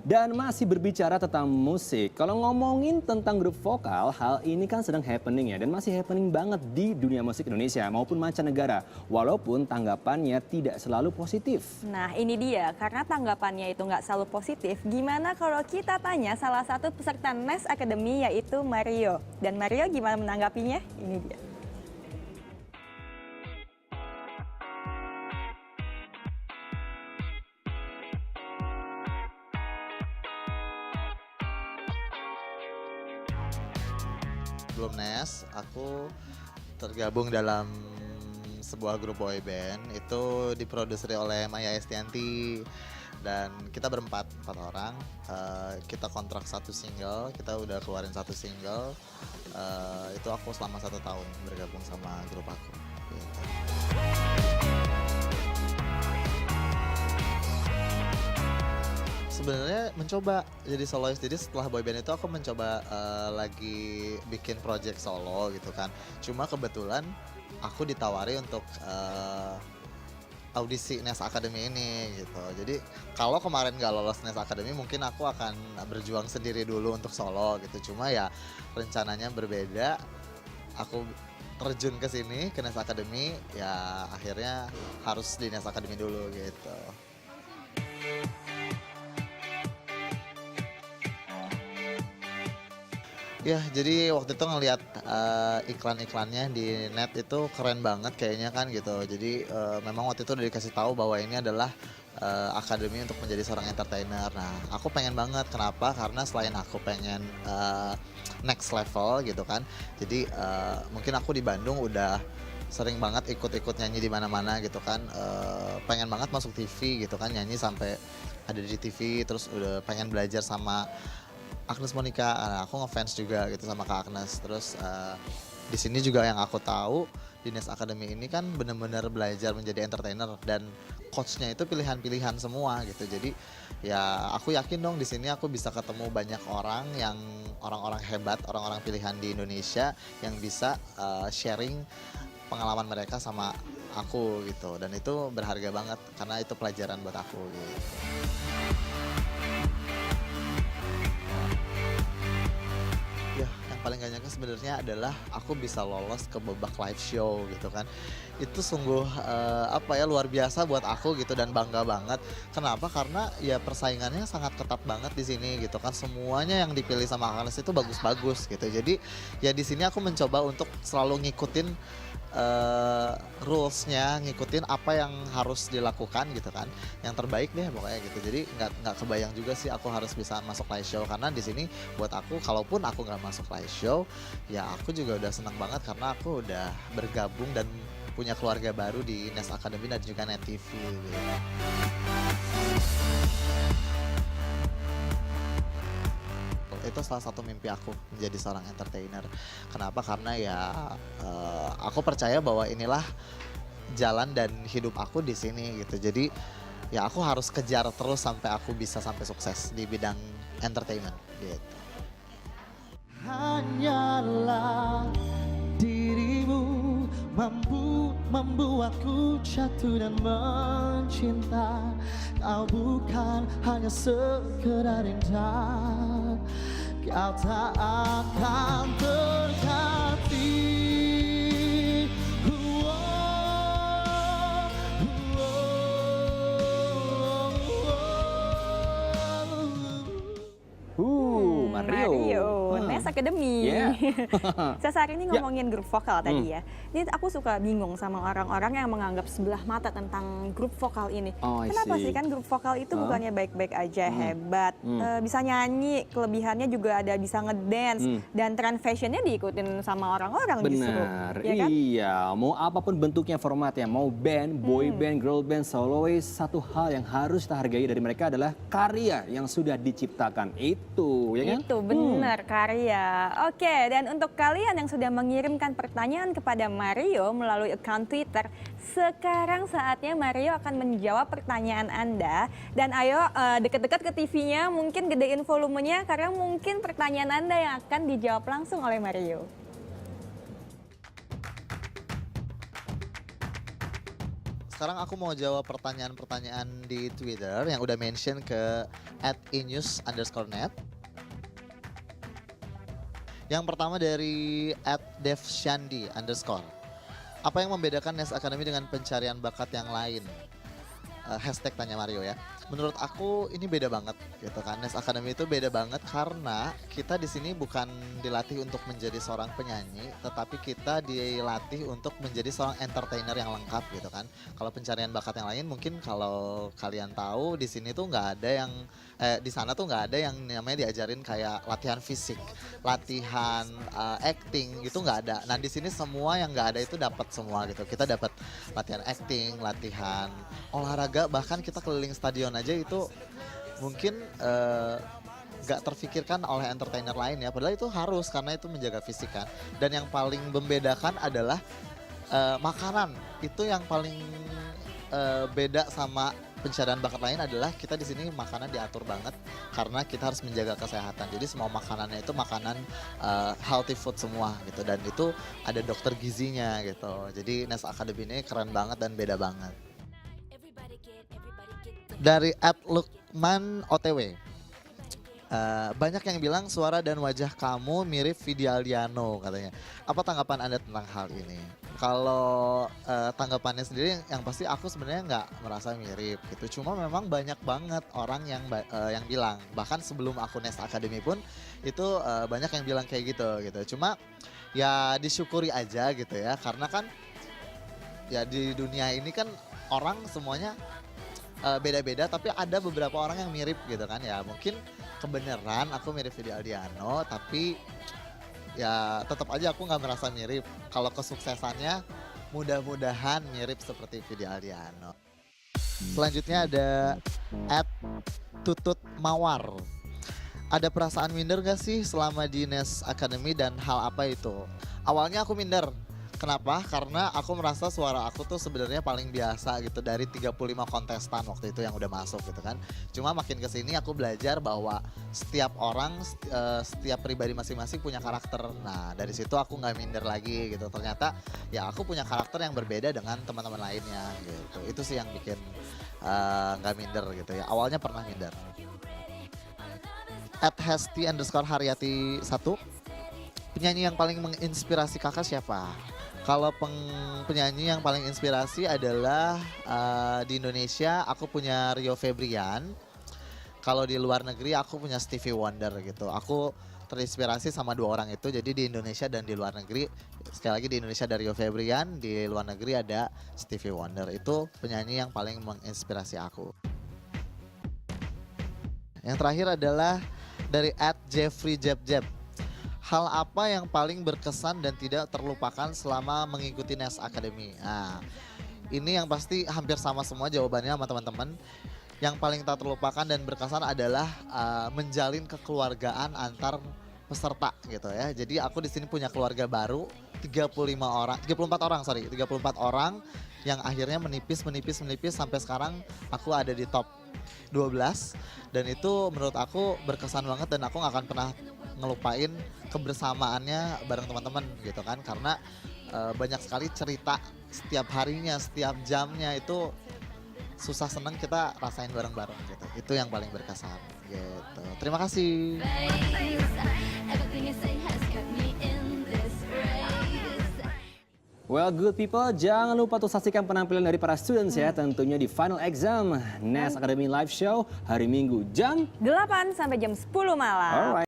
Dan masih berbicara tentang musik, kalau ngomongin tentang grup vokal, hal ini kan sedang happening ya. Dan masih happening banget di dunia musik Indonesia maupun mancanegara. Walaupun tanggapannya tidak selalu positif. Nah ini dia, karena tanggapannya itu nggak selalu positif, gimana kalau kita tanya salah satu peserta NES Academy yaitu Mario. Dan Mario gimana menanggapinya? Ini dia. Sebelum NES, aku tergabung dalam sebuah grup boy band itu diproduksi oleh Maya Estianti dan kita empat orang. Kita kontrak satu single, kita udah keluarin satu single. Itu aku selama 1 tahun bergabung sama grup aku. Gitu. Sebenarnya mencoba jadi solois. Jadi setelah boyband itu aku mencoba lagi bikin project solo gitu kan. Cuma kebetulan aku ditawari untuk audisi NES Academy ini gitu. Jadi kalau kemarin nggak lolos NES Academy mungkin aku akan berjuang sendiri dulu untuk solo gitu. Cuma ya rencananya berbeda. Aku terjun ke sini ke NES Academy ya akhirnya harus di NES Academy dulu gitu. Ya, jadi waktu itu ngelihat iklan-iklannya di net itu keren banget kayaknya kan gitu. Jadi memang waktu itu udah dikasih tahu bahwa ini adalah akademi untuk menjadi seorang entertainer. Nah, aku pengen banget. Kenapa? Karena selain aku pengen next level gitu kan. Jadi mungkin aku di Bandung udah sering banget ikut-ikut nyanyi di mana-mana gitu kan. Pengen banget masuk TV gitu kan, nyanyi sampai ada di TV. Terus udah pengen belajar sama Agnes Monica, aku ngefans juga gitu sama Kak Agnes. Terus di sini juga yang aku tahu di NES Academy ini kan benar-benar belajar menjadi entertainer dan coachnya itu pilihan-pilihan semua gitu. Jadi ya aku yakin dong di sini aku bisa ketemu banyak orang yang orang-orang hebat, orang-orang pilihan di Indonesia yang bisa sharing pengalaman mereka sama aku gitu. Dan itu berharga banget karena itu pelajaran buat aku gitu. Ya, yang paling gak nyangka sebenarnya adalah aku bisa lolos ke babak live show gitu kan. Itu sungguh luar biasa buat aku gitu dan bangga banget. Kenapa? Karena ya persaingannya sangat ketat banget di sini gitu kan. Semuanya yang dipilih sama Agnes itu bagus-bagus gitu. Jadi ya di sini aku mencoba untuk selalu ngikutin rules-nya, ngikutin apa yang harus dilakukan gitu kan, yang terbaik deh pokoknya gitu. Jadi nggak kebayang juga sih aku harus bisa masuk live show karena di sini buat aku kalaupun aku nggak masuk live show ya aku juga udah senang banget karena aku udah bergabung dan punya keluarga baru di NES Academy dan juga Net TV gitu. Itu salah satu mimpi aku menjadi seorang entertainer. Kenapa? Karena ya aku percaya bahwa inilah jalan dan hidup aku di sini gitu. Jadi ya aku harus kejar terus sampai aku bisa sampai sukses di bidang entertainment gitu. Hanyalah dirimu mampu membuatku jatuh dan mencinta. Kau bukan hanya sekedar indah, kau tak akan terganti. Mario, NES Academy. Yeah. Saat ini ngomongin grup vokal tadi ya. Ini aku suka bingung sama orang-orang yang menganggap sebelah mata tentang grup vokal ini. Oh, I Kenapa see. sih kan grup vokal itu bukannya baik-baik aja, hebat, bisa nyanyi, kelebihannya juga ada bisa ngedance, dan tren fashionnya diikutin sama orang-orang justru. Benar, Ya kan? iya. Mau apapun bentuknya formatnya, mau band, boy band, girl band, soloist, satu hal yang harus kita hargai dari mereka adalah karya yang sudah diciptakan. Itu, ya kan? Itu benar karya. Oke, dan untuk kalian yang sudah mengirimkan pertanyaan kepada Mario melalui akun Twitter, sekarang saatnya Mario akan menjawab pertanyaan Anda. Dan ayo deket-deket ke TV-nya, mungkin gedein volumenya karena mungkin pertanyaan Anda yang akan dijawab langsung oleh Mario. sekarang aku mau jawab pertanyaan-pertanyaan di Twitter yang udah mention ke @inews_net. Yang pertama dari @devshandi_. Apa yang membedakan Nes Academy dengan pencarian bakat yang lain? Hashtag tanya Mario ya. Menurut aku ini beda banget gitu kan. Nes Academy itu beda banget karena kita di sini bukan dilatih untuk menjadi seorang penyanyi, tetapi kita dilatih untuk menjadi seorang entertainer yang lengkap gitu kan. Kalau pencarian bakat yang lain mungkin kalau kalian tahu di sini tuh nggak ada yang di sana tuh nggak ada yang namanya diajarin kayak latihan fisik, latihan acting gitu nggak ada. Nah di sini semua yang nggak ada itu dapat semua gitu. Kita dapat latihan acting, latihan olahraga, bahkan kita keliling stadion aja itu mungkin nggak terfikirkan oleh entertainer lain ya. Padahal itu harus karena itu menjaga fisik kan. Dan yang paling membedakan adalah makanan. Itu yang paling beda sama pencarian bakat lain adalah kita di sini makanan diatur banget karena kita harus menjaga kesehatan. Jadi semua makanannya itu makanan healthy food semua gitu dan itu ada dokter gizinya gitu. Jadi Nes Academy ini keren banget dan beda banget. Dari @lukman_otw. Banyak yang bilang suara dan wajah kamu mirip Vidi Aldiano katanya. Apa tanggapan Anda tentang hal ini? Kalau tanggapannya sendiri yang pasti aku sebenarnya nggak merasa mirip gitu. Cuma memang banyak banget orang yang bilang. Bahkan sebelum aku Nes Academy pun itu banyak yang bilang kayak gitu. Cuma ya disyukuri aja gitu ya. Karena kan ya di dunia ini kan orang semuanya beda-beda tapi ada beberapa orang yang mirip gitu kan ya. Mungkin kebenaran aku mirip Vidi Aldiano tapi ya tetap aja aku nggak merasa mirip. Kalau kesuksesannya mudah-mudahan mirip seperti Vidi Aldiano. Selanjutnya ada @tututmawar. Ada perasaan minder gak sih selama di Nes Academy dan hal apa itu? Awalnya aku minder. Kenapa? Karena aku merasa suara aku tuh sebenarnya paling biasa gitu dari 35 kontestan waktu itu yang udah masuk gitu kan. Cuma makin kesini aku belajar bahwa setiap orang, setiap pribadi masing-masing punya karakter. Nah dari situ aku nggak minder lagi gitu. Ternyata ya aku punya karakter yang berbeda dengan teman-teman lainnya gitu. Itu sih yang bikin nggak minder gitu ya. Awalnya pernah minder. @hesti_haryati 1. Penyanyi yang paling menginspirasi kakak siapa? Kalau penyanyi yang paling inspirasi adalah di Indonesia aku punya Rio Febrian. Kalau di luar negeri aku punya Stevie Wonder gitu. Aku terinspirasi sama dua orang itu. Jadi di Indonesia dan di luar negeri. Sekali lagi di Indonesia ada Rio Febrian, di luar negeri ada Stevie Wonder. Itu penyanyi yang paling menginspirasi aku. Yang terakhir adalah dari @jeffreyjebjeb. Hal apa yang paling berkesan dan tidak terlupakan selama mengikuti Nes Academy? Nah, ini yang pasti hampir sama semua jawabannya sama teman-teman. Yang paling tak terlupakan dan berkesan adalah menjalin kekeluargaan antar peserta gitu ya. Jadi aku di sini punya keluarga baru 34 orang yang akhirnya menipis sampai sekarang aku ada di top 12 dan itu menurut aku berkesan banget dan aku gak akan pernah ngelupain kebersamaannya bareng teman-teman gitu kan karena banyak sekali cerita setiap harinya, setiap jamnya itu susah seneng kita rasain bareng-bareng gitu. Itu yang paling berkesan gitu. Terima kasih. Well, good people, jangan lupa untuk saksikan penampilan dari para students ya, tentunya di Final Exam Nes Academy Live Show hari Minggu jam 8 sampai jam 10 malam. Alright.